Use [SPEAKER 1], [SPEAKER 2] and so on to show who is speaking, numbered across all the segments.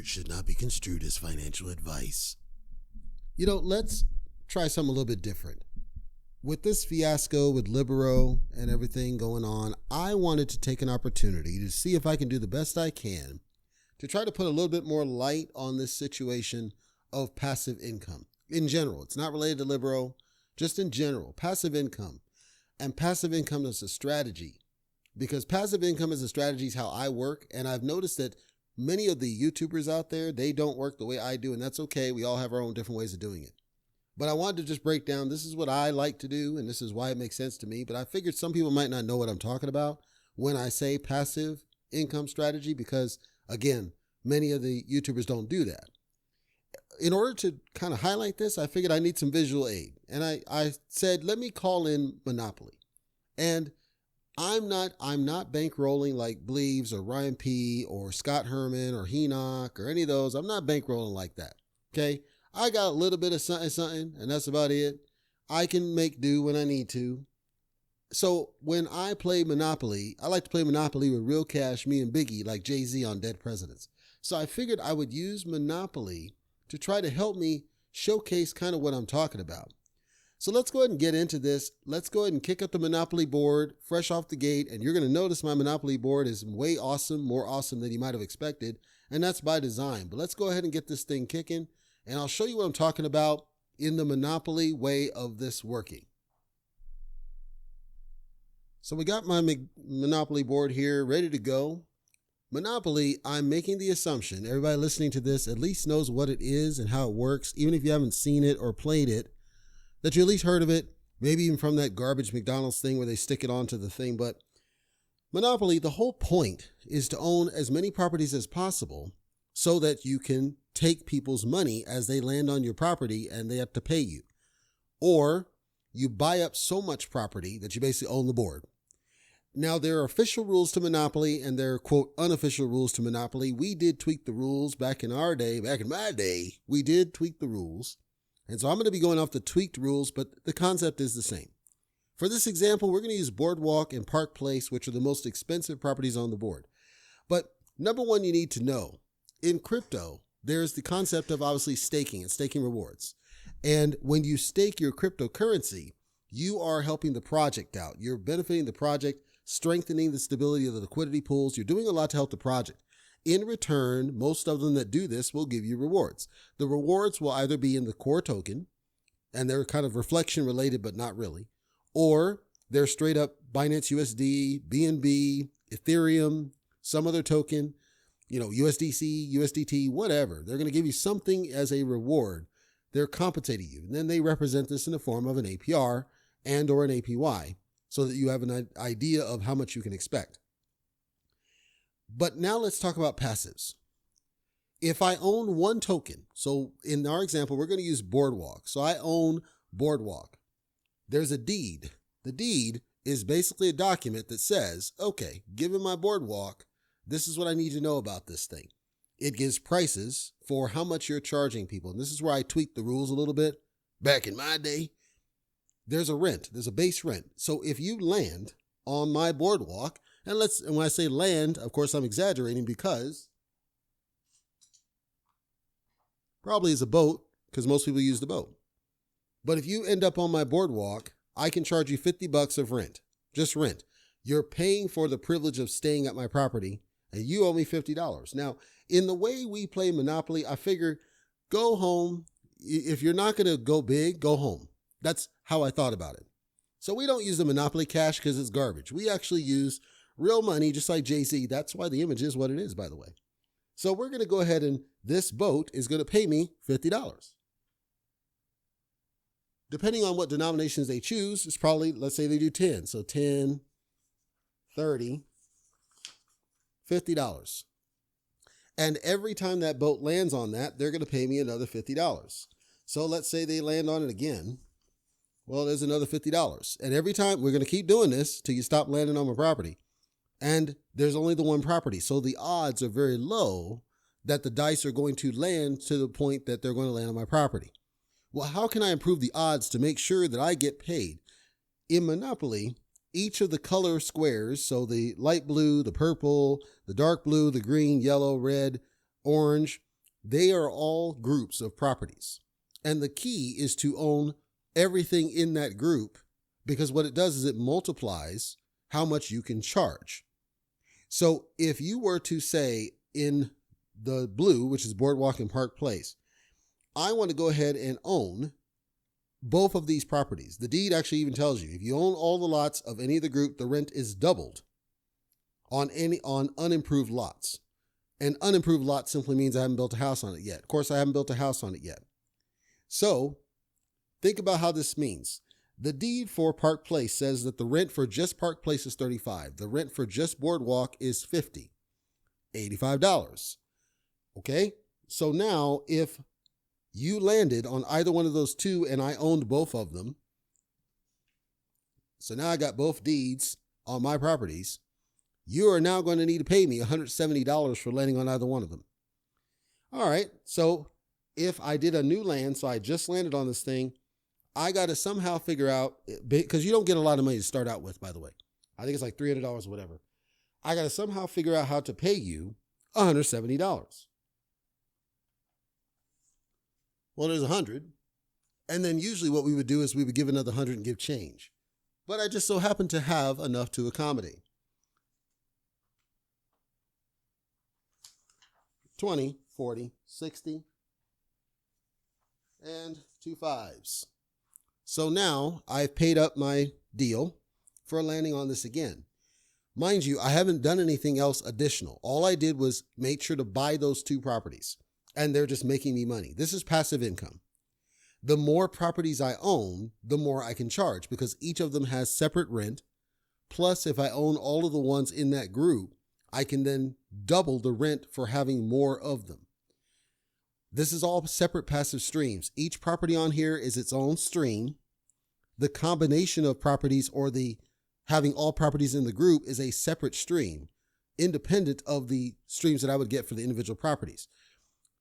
[SPEAKER 1] heard should not be construed as financial advice. You know, let's try something a little bit different. With this fiasco with Libero and everything going on, I wanted to take an opportunity to see if I can do the best I can to try to put a little bit more light on this situation of passive income. In general, it's not related to Libero, just in general, passive income. And passive income is a strategy, because passive income is a strategy is how I work. And I've noticed that many of the YouTubers out there, they don't work the way I do, and that's okay. We all have our own different ways of doing it. But I wanted to just break down, this is what I like to do, and this is why it makes sense to me. But I figured some people might not know what I'm talking about when I say passive income strategy, because, again, many of the YouTubers don't do that. In order to kind of highlight this, I figured I need some visual aid. And I said, let me call in Monopoly. And I'm not bankrolling like Bleaves or Ryan P. or Scott Herman or Henoch or any of those. I'm not bankrolling like that, okay? I got a little bit of something, and that's about it. I can make do when I need to. So when I play Monopoly, I like to play Monopoly with real cash, me and Biggie, like Jay-Z on Dead Presidents. So I figured I would use Monopoly to try to help me showcase kind of what I'm talking about. So let's go ahead and get into this. Let's go ahead and kick up the Monopoly board fresh off the gate. And you're going to notice my Monopoly board is way awesome, more awesome than you might have expected. And that's by design. But let's go ahead and get this thing kicking. And I'll show you what I'm talking about in the Monopoly way of this working. So we got my Monopoly board here ready to go. Monopoly, I'm making the assumption everybody listening to this at least knows what it is and how it works, even if you haven't seen it or played it, that you at least heard of it, maybe even from that garbage McDonald's thing where they stick it onto the thing. But Monopoly, the whole point is to own as many properties as possible so that you can take people's money as they land on your property and they have to pay you. Or you buy up so much property that you basically own the board. Now, there are official rules to Monopoly and there are, quote, unofficial rules to Monopoly. We did tweak the rules back in my day, we did tweak the rules. And so I'm going to be going off the tweaked rules, but the concept is the same. For this example, we're going to use Boardwalk and Park Place, which are the most expensive properties on the board. But number one, you need to know, in crypto, there's the concept of obviously staking and staking rewards. And when you stake your cryptocurrency, you are helping the project out. You're benefiting the project, strengthening the stability of the liquidity pools. You're doing a lot to help the project. In return, most of them that do this will give you rewards. The rewards will either be in the core token, and they're kind of reflection related, but not really, or they're straight up Binance USD, BNB, Ethereum, some other token, USDC, USDT, whatever. They're going to give you something as a reward. They're compensating you. And then they represent this in the form of an APR and or an APY so that you have an idea of how much you can expect. But now let's talk about passives. If I own one token, so in our example, we're going to use Boardwalk. So I own Boardwalk. There's a deed. The deed is basically a document that says, okay, given my Boardwalk, this is what I need to know about this thing. It gives prices for how much you're charging people. And this is where I tweaked the rules a little bit. Back in my day, there's a rent. There's a base rent. So if you land on my Boardwalk, and when I say land, of course, I'm exaggerating because probably is a boat because most people use the boat. But if you end up on my Boardwalk, I can charge you $50 of rent, just rent. You're paying for the privilege of staying at my property and you owe me $50. Now, in the way we play Monopoly, I figure go home. If you're not going to go big, go home. That's how I thought about it. So we don't use the Monopoly cash because it's garbage. We actually use real money, just like Jay-Z. That's why the image is what it is, by the way. So we're going to go ahead and this boat is going to pay me $50. Depending on what denominations they choose, it's probably, let's say they do 10. So 10, 30, $50. And every time that boat lands on that, they're going to pay me another $50. So let's say they land on it again. Well, there's another $50. And every time we're going to keep doing this till you stop landing on my property. And there's only the one property. So the odds are very low that the dice are going to land to the point that they're going to land on my property. Well, how can I improve the odds to make sure that I get paid? In Monopoly, each of the color squares, so the light blue, the purple, the dark blue, the green, yellow, red, orange, They are all groups of properties. And the key is to own everything in that group, because what it does is it multiplies how much you can charge. So if you were to say in the blue, which is Boardwalk and Park Place, I want to go ahead and own both of these properties. The deed actually even tells you if you own all the lots of any of the group, the rent is doubled on unimproved lots. And unimproved lot simply means I haven't built a house on it yet. Of course, I haven't built a house on it yet. So think about how this means. The deed for Park Place says that the rent for just Park Place is $35. The rent for just Boardwalk is $50, $85. Okay? So now if you landed on either one of those two and I owned both of them, so now I got both deeds on my properties, you are now going to need to pay me $170 for landing on either one of them. All right, so if I did a new land, so I just landed on this thing, I got to somehow figure out, because you don't get a lot of money to start out with, by the way. I think it's like $300 or whatever. I got to somehow figure out how to pay you $170. Well, there's 100. And then usually what we would do is we would give another 100 and give change. But I just so happen to have enough to accommodate. 20, 40, 60, and 2 5s. So now I've paid up my deal for landing on this again. Mind you, I haven't done anything else additional. All I did was make sure to buy those two properties, and they're just making me money. This is passive income. The more properties I own, the more I can charge, because each of them has separate rent. Plus, if I own all of the ones in that group, I can then double the rent for having more of them. This is all separate passive streams. Each property on here is its own stream. The combination of properties, or the having all properties in the group, is a separate stream, independent of the streams that I would get for the individual properties.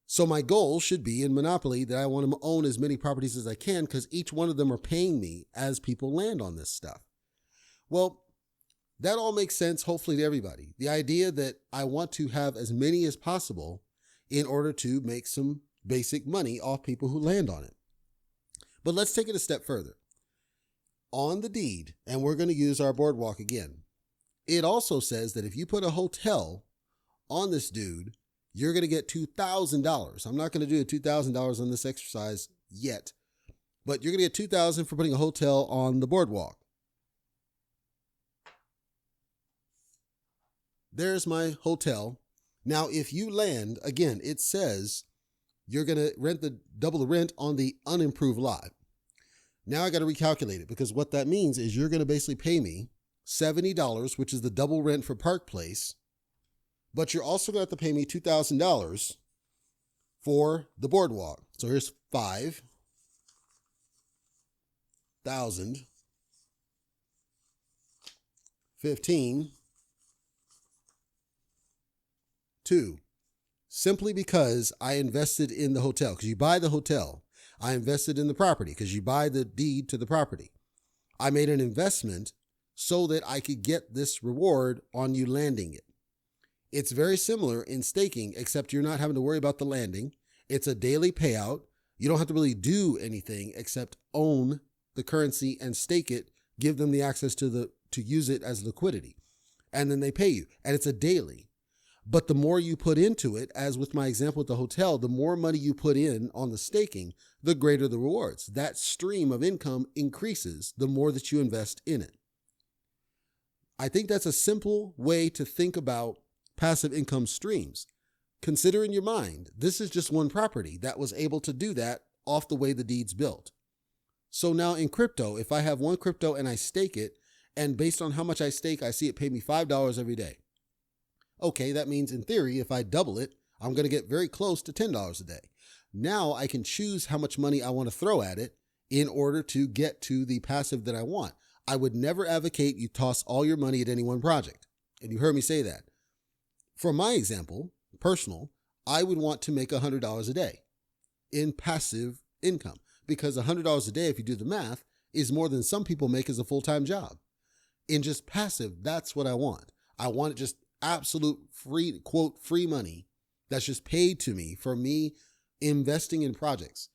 [SPEAKER 1] So my goal should be in Monopoly that I want to own as many properties as I can, because each one of them are paying me as people land on this stuff. Well, that all makes sense, hopefully, to everybody. The idea that I want to have as many as possible in order to make some basic money off people who land on it. But let's take it a step further. On the deed, and we're going to use our Boardwalk again, it also says that if you put a hotel on this dude, you're going to get $2,000. I'm not going to do a $2,000 on this exercise yet, but you're going to get $2,000 for putting a hotel on the Boardwalk. There's my hotel. Now, if you land, again, it says you're going to double the rent on the unimproved lot. Now I got to recalculate it, because what that means is you're going to basically pay me $70, which is the double rent for Park Place, but you're also going to have to pay me $2,000 for the Boardwalk. So here's 5,000, 15, 2, simply because I invested in the hotel. Because you buy the hotel, I invested in the property because you buy the deed to the property. I made an investment so that I could get this reward on you landing it. It's very similar in staking, except you're not having to worry about the landing. It's a daily payout. You don't have to really do anything except own the currency and stake it, give them the access to use it as liquidity, and then they pay you. And it's a daily. But the more you put into it, as with my example at the hotel, the more money you put in on the staking, the greater the rewards. That stream of income increases the more that you invest in it. I think that's a simple way to think about passive income streams. Consider in your mind, this is just one property that was able to do that off the way the deed's built. So now in crypto, if I have one crypto and I stake it, and based on how much I stake, I see it pay me $5 every day. Okay, that means in theory, if I double it, I'm going to get very close to $10 a day. Now I can choose how much money I want to throw at it in order to get to the passive that I want. I would never advocate you toss all your money at any one project. And you heard me say that. For my example, personal, I would want to make $100 a day in passive income, because $100 a day, if you do the math, is more than some people make as a full-time job. In just passive, that's what I want. I want just absolute free, quote, free money That's just paid to me for me investing in projects.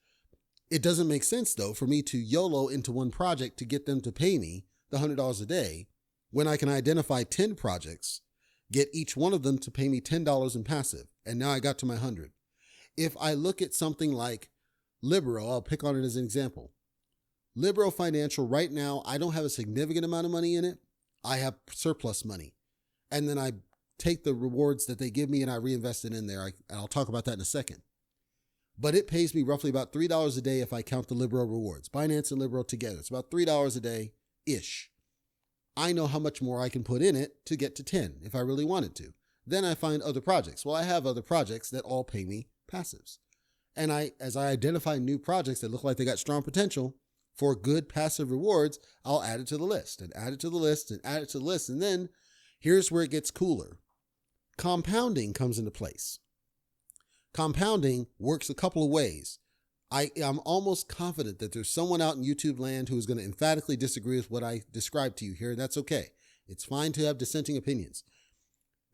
[SPEAKER 1] It doesn't make sense, though, for me to YOLO into one project to get them to pay me the $100 a day when I can identify 10 projects, get each one of them to pay me $10 in passive, and now I got to my 100. If I look at something like Libero, I'll pick on it as an example. Libero Financial, right now, I don't have a significant amount of money in it. I have surplus money. And then I take the rewards that they give me and I reinvest it in there. And I'll talk about that in a second. But it pays me roughly about $3 a day if I count the Libero rewards. Binance and Libero together. It's about $3 a day-ish. I know how much more I can put in it to get to 10 if I really wanted to. Then I find other projects. Well, I have other projects that all pay me passives. And as I identify new projects that look like they got strong potential for good passive rewards, I'll add it to the list and add it to the list and add it to the list. And then here's where it gets cooler. Compounding comes into place. Compounding works a couple of ways. I'm almost confident that there's someone out in YouTube land who is going to emphatically disagree with what I described to you here. That's okay. It's fine to have dissenting opinions.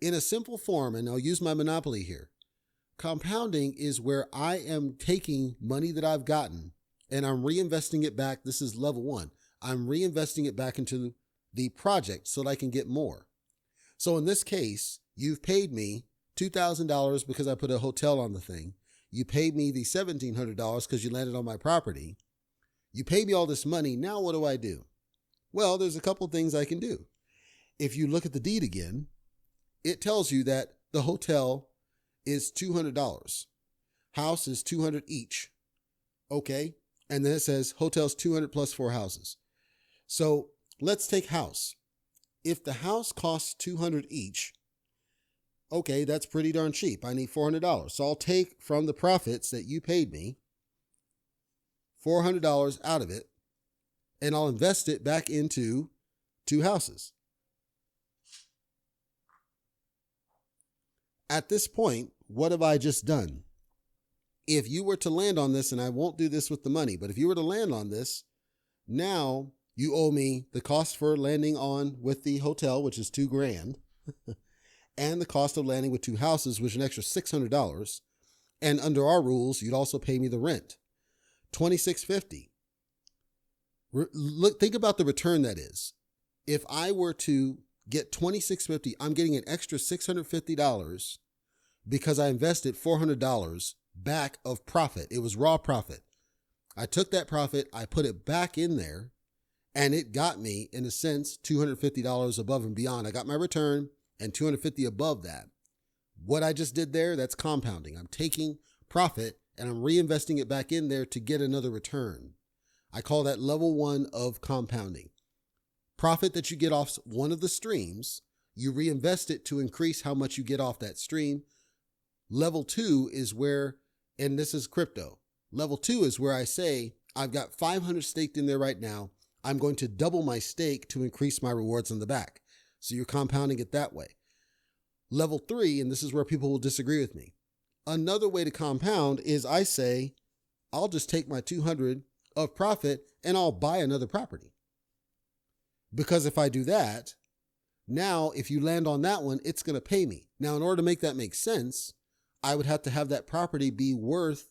[SPEAKER 1] In a simple form, and I'll use my monopoly here, compounding is where I am taking money that I've gotten and I'm reinvesting it back. This is level one. I'm reinvesting it back into the project so that I can get more. So in this case, you've paid me $2,000 because I put a hotel on the thing. You paid me the $1,700 because you landed on my property. You paid me all this money. Now what do? Well, there's a couple things I can do. If you look at the deed again, it tells you that the hotel is $200. House is $200 each. Okay. And then it says hotel's $200 plus 4 houses. So let's take house. If the house costs $200 each, okay, that's pretty darn cheap. I need $400. So I'll take from the profits that you paid me $400 out of it, and I'll invest it back into 2 houses. At this point, what have I just done? If you were to land on this, and I won't do this with the money, but if you were to land on this, now you owe me the cost for landing on with the hotel, which is $2,000, and the cost of landing with 2 houses, which is an extra $600. And under our rules, you'd also pay me the rent, $2,650. Look, think about the return that is. If I were to get $2,650, I'm getting an extra $650 because I invested $400 back of profit. It was raw profit. I took that profit, I put it back in there, and it got me, in a sense, $250 above and beyond. I got my return and $250 above that. What I just did there, that's compounding. I'm taking profit and I'm reinvesting it back in there to get another return. I call that level 1 of compounding. Profit that you get off one of the streams, you reinvest it to increase how much you get off that stream. Level 2 is where, and this is crypto, level 2 is where I say, I've got 500 staked in there right now. I'm going to double my stake to increase my rewards on the back. So you're compounding it that way. Level 3, and this is where people will disagree with me. Another way to compound is I say, I'll just take my 200 of profit and I'll buy another property. Because if I do that, now if you land on that one, it's going to pay me. Now, in order to make that make sense, I would have to have that property be worth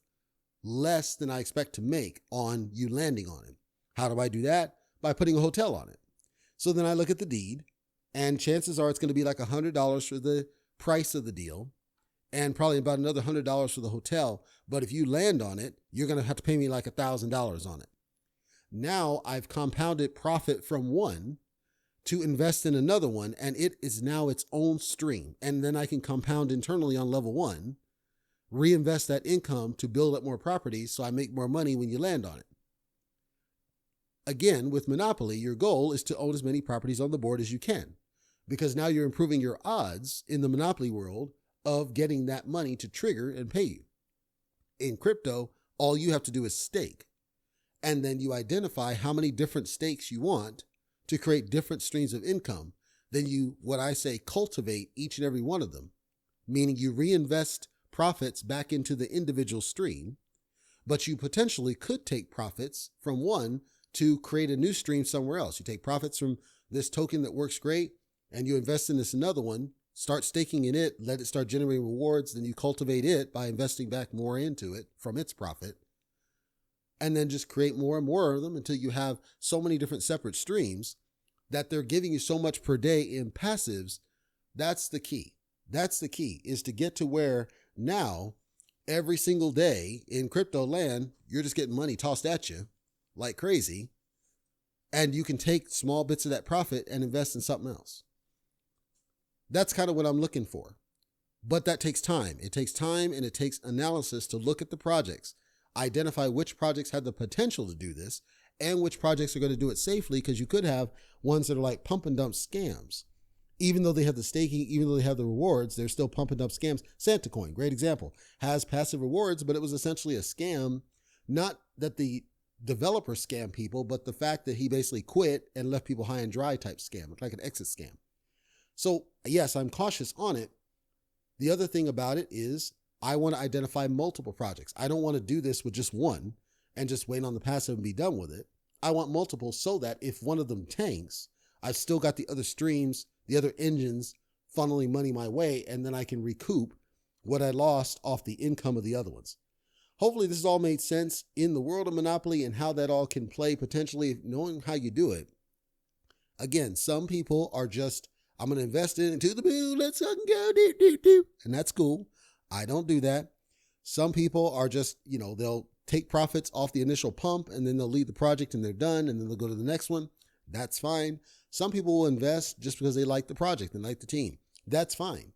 [SPEAKER 1] less than I expect to make on you landing on it. How do I do that? By putting a hotel on it. So then I look at the deed, and chances are it's going to be like $100 for the price of the deal and probably about another $100 for the hotel. But if you land on it, you're going to have to pay me like $1,000 on it. Now I've compounded profit from one to invest in another one, and it is now its own stream. And then I can compound internally on level 1, reinvest that income to build up more properties so I make more money when you land on it. Again, with Monopoly, your goal is to own as many properties on the board as you can, because now you're improving your odds in the Monopoly world of getting that money to trigger and pay you. In crypto, all you have to do is stake, and then you identify how many different stakes you want to create different streams of income. Then you, what I say, cultivate each and every one of them, meaning you reinvest profits back into the individual stream, but you potentially could take profits from one to create a new stream somewhere else. You take profits from this token that works great and you invest in this another one start staking in it, let it start generating rewards, then you cultivate it by investing back more into it from its profit, and then just create more and more of them until you have so many different separate streams that they're giving you so much per day in passives. That's the key. That's the key, is to get to where now every single day in crypto land, you're just getting money tossed at you like crazy. And you can take small bits of that profit and invest in something else. That's kind of what I'm looking for. But that takes time. It takes time and it takes analysis to look at the projects, identify which projects have the potential to do this and which projects are going to do it safely, because you could have ones that are like pump and dump scams. Even though they have the staking, even though they have the rewards, they're still pump and dump scams. Santacoin, great example, has passive rewards, but it was essentially a scam. Not that the developer scammed people, but the fact that he basically quit and left people high and dry type scam, like an exit scam. So yes, I'm cautious on it. The other thing about it is I want to identify multiple projects. I don't want to do this with just one and just wait on the passive and be done with it. I want multiple so that if one of them tanks, I've still got the other streams, the other engines funneling money my way, and then I can recoup what I lost off the income of the other ones. Hopefully this has all made sense in the world of Monopoly and how that all can play potentially, knowing how you do it. Again, some people are just, I'm going to invest it into the moon, let's fucking go, do. And that's cool. I don't do that. Some people are just, they'll take profits off the initial pump and then they'll leave the project and they're done and then they'll go to the next one. That's fine. Some people will invest just because they like the project and like the team. That's fine.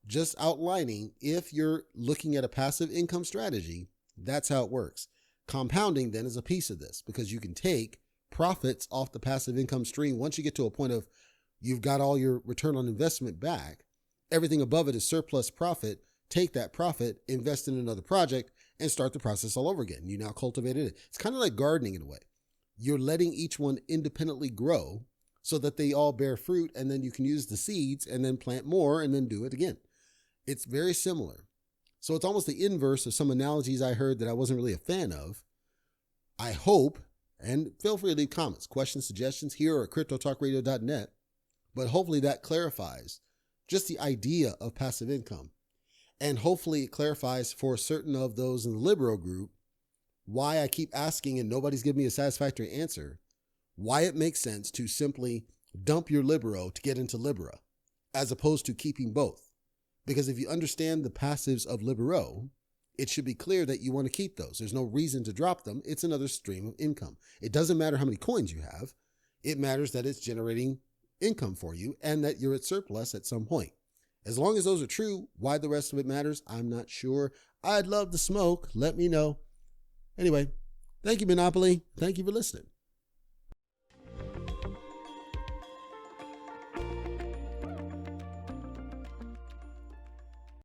[SPEAKER 1] Just outlining, if you're looking at a passive income strategy, that's how it works. Compounding then is a piece of this, because you can take profits off the passive income stream. Once you get to a point of you've got all your return on investment back, everything above it is surplus profit. Take that profit, invest in another project, and start the process all over again. You now cultivated it. It's kind of like gardening in a way. You're letting each one independently grow so that they all bear fruit, and then you can use the seeds and then plant more and then do it again. It's very similar. So it's almost the inverse of some analogies I heard that I wasn't really a fan of. I hope, and feel free to leave comments, questions, suggestions here at cryptotalkradio.net, but hopefully that clarifies just the idea of passive income. And hopefully it clarifies for certain of those in the Libero group why I keep asking and nobody's giving me a satisfactory answer, why it makes sense to simply dump your Libero to get into Libera, as opposed to keeping both. Because if you understand the passives of Libero, it should be clear that you want to keep those. There's no reason to drop them. It's another stream of income. It doesn't matter how many coins you have. It matters that it's generating income for you and that you're at surplus at some point. As long as those are true, why the rest of it matters, I'm not sure. I'd love to smoke. Let me know. Anyway, thank you, Monopoly. Thank you for listening.